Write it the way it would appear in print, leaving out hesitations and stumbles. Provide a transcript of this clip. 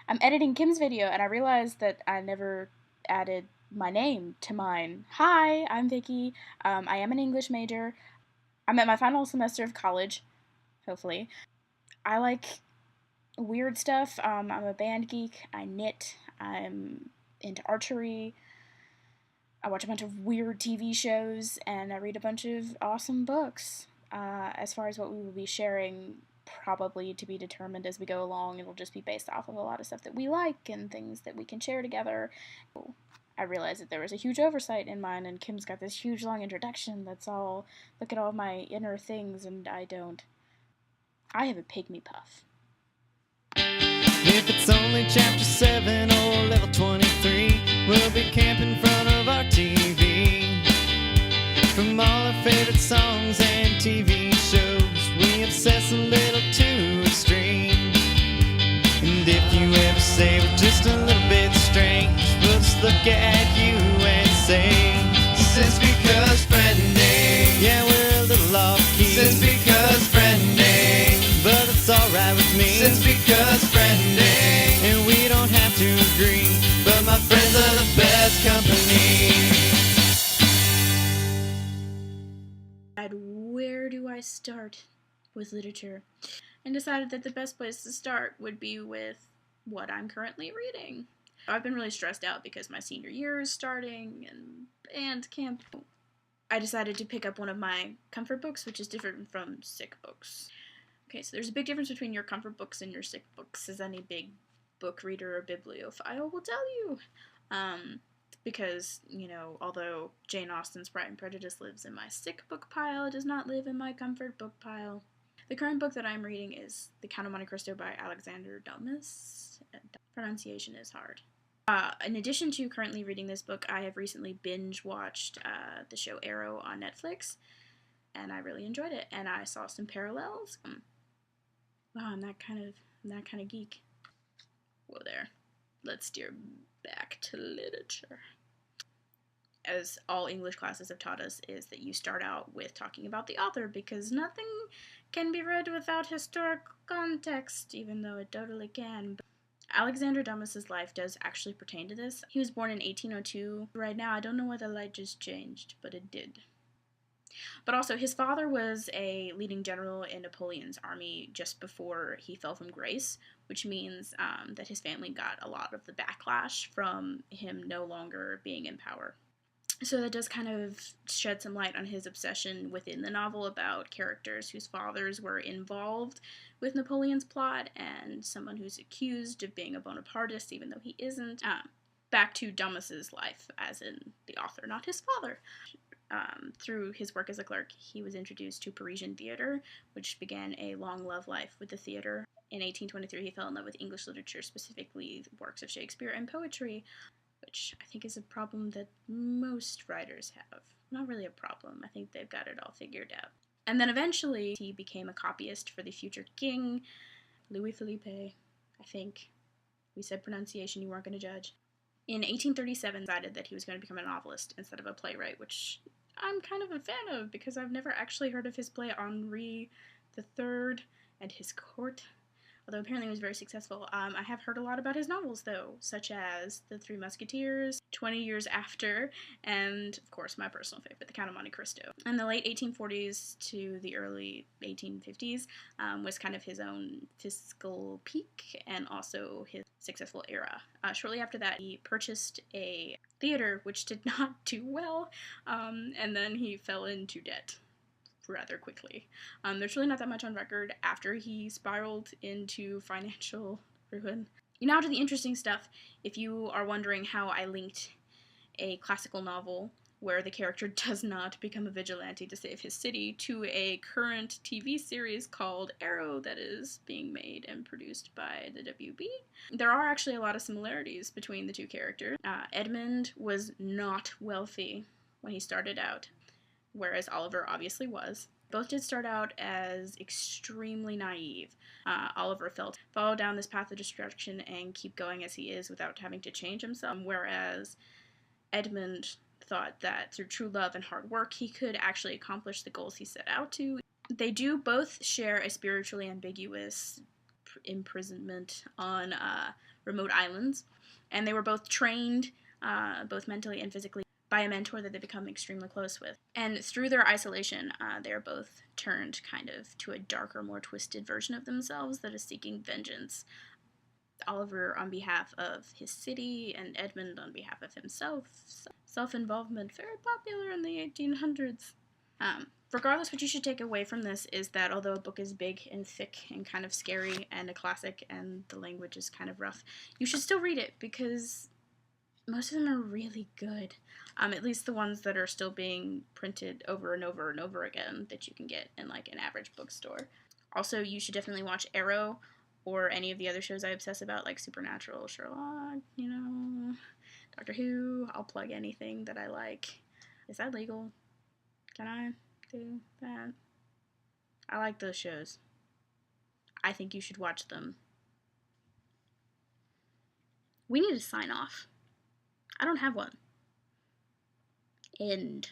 I'm editing Kim's video and I realized that I never added my name to mine. Hi, I'm Vickie. I am an English major. I'm at my final semester of college, hopefully. I like weird stuff. I'm a band geek. I knit. I'm into archery. I watch a bunch of weird TV shows, and I read a bunch of awesome books. As far as what we will be sharing, probably to be determined as we go along, it'll just be based off of a lot of stuff that we like and things that we can share together. I realized that there was a huge oversight in mine, and Kim's got this huge long introduction that's all, look at all my inner things, and I don't. I have a pygmy puff. If it's only chapter 7 or level 23, we'll be camping in front of our TV. From all our favorite songs and TV shows, we obsess a little too extreme. And if you ever say we're just a little bit strange, we'll just look at you and say, since because friendly, yeah, we're a little off-key. Since because friendly, but it's alright with me. Since because friendly, and we don't have to agree, but my friends are the best company. Where do I start with literature? And decided that the best place to start would be with what I'm currently reading. I've been really stressed out because my senior year is starting and band camp. I decided to pick up one of my comfort books, which is different from sick books. Okay, so there's a big difference between your comfort books and your sick books, as any big book reader or bibliophile will tell you. Because, although Jane Austen's Pride and Prejudice lives in my sick book pile, it does not live in my comfort book pile. The current book that I'm reading is The Count of Monte Cristo by Alexander Dumas. Pronunciation is hard. In addition to currently reading this book, I have recently binge-watched the show Arrow on Netflix, and I really enjoyed it, and I saw some parallels. Wow, I'm that kind of geek. Whoa there. Let's steer back to literature. As all English classes have taught us, is that you start out with talking about the author, because nothing can be read without historical context, even though it totally can. But Alexander Dumas's life does actually pertain to this. He was born in 1802. Right now, I don't know why the light just changed, but it did. But also, his father was a leading general in Napoleon's army just before he fell from grace, which means that his family got a lot of the backlash from him no longer being in power. So that does kind of shed some light on his obsession within the novel about characters whose fathers were involved with Napoleon's plot, and someone who's accused of being a Bonapartist even though he isn't. Back to Dumas's life, as in the author, not his father. Through his work as a clerk, he was introduced to Parisian theater, which began a long love life with the theater. In 1823, he fell in love with English literature, specifically works of Shakespeare and poetry, which I think is a problem that most writers have. Not really a problem. I think they've got it all figured out. And then eventually, he became a copyist for the future king, Louis Philippe. I think we said pronunciation, you weren't going to judge. In 1837, decided that he was going to become a novelist instead of a playwright, which I'm kind of a fan of because I've never actually heard of his play Henri III and his court, although apparently it was very successful. I have heard a lot about his novels, though, such as The Three Musketeers, 20 Years After, and, of course, my personal favorite, The Count of Monte Cristo. In the late 1840s to the early 1850s was kind of his own fiscal peak and also his successful era. Shortly after that, he purchased a theater, which did not do well, and then he fell into debt rather quickly. There's really not that much on record after he spiraled into financial ruin. Now to the interesting stuff. If you are wondering how I linked a classical novel where the character does not become a vigilante to save his city to a current TV series called Arrow that is being made and produced by the WB, there are actually a lot of similarities between the two characters. Edmund was not wealthy when he started out, whereas Oliver obviously was. Both did start out as extremely naive. Oliver follow down this path of destruction and keep going as he is without having to change himself, whereas Edmund thought that through true love and hard work he could actually accomplish the goals he set out to. They do both share a spiritually ambiguous imprisonment on remote islands, and they were both trained, both mentally and physically, by a mentor that they become extremely close with. And through their isolation, they're both turned kind of to a darker, more twisted version of themselves that is seeking vengeance. Oliver on behalf of his city, and Edmund on behalf of himself. Self-involvement, very popular in the 1800s. Regardless, what you should take away from this is that although a book is big and thick and kind of scary and a classic and the language is kind of rough, you should still read it because most of them are really good. At least the ones that are still being printed over and over and over again that you can get in like an average bookstore. Also, you should definitely watch Arrow or any of the other shows I obsess about, like Supernatural, Sherlock, Doctor Who. I'll plug anything that I like. Is that legal? Can I do that? I like those shows. I think you should watch them. We need to sign off. I don't have one. End.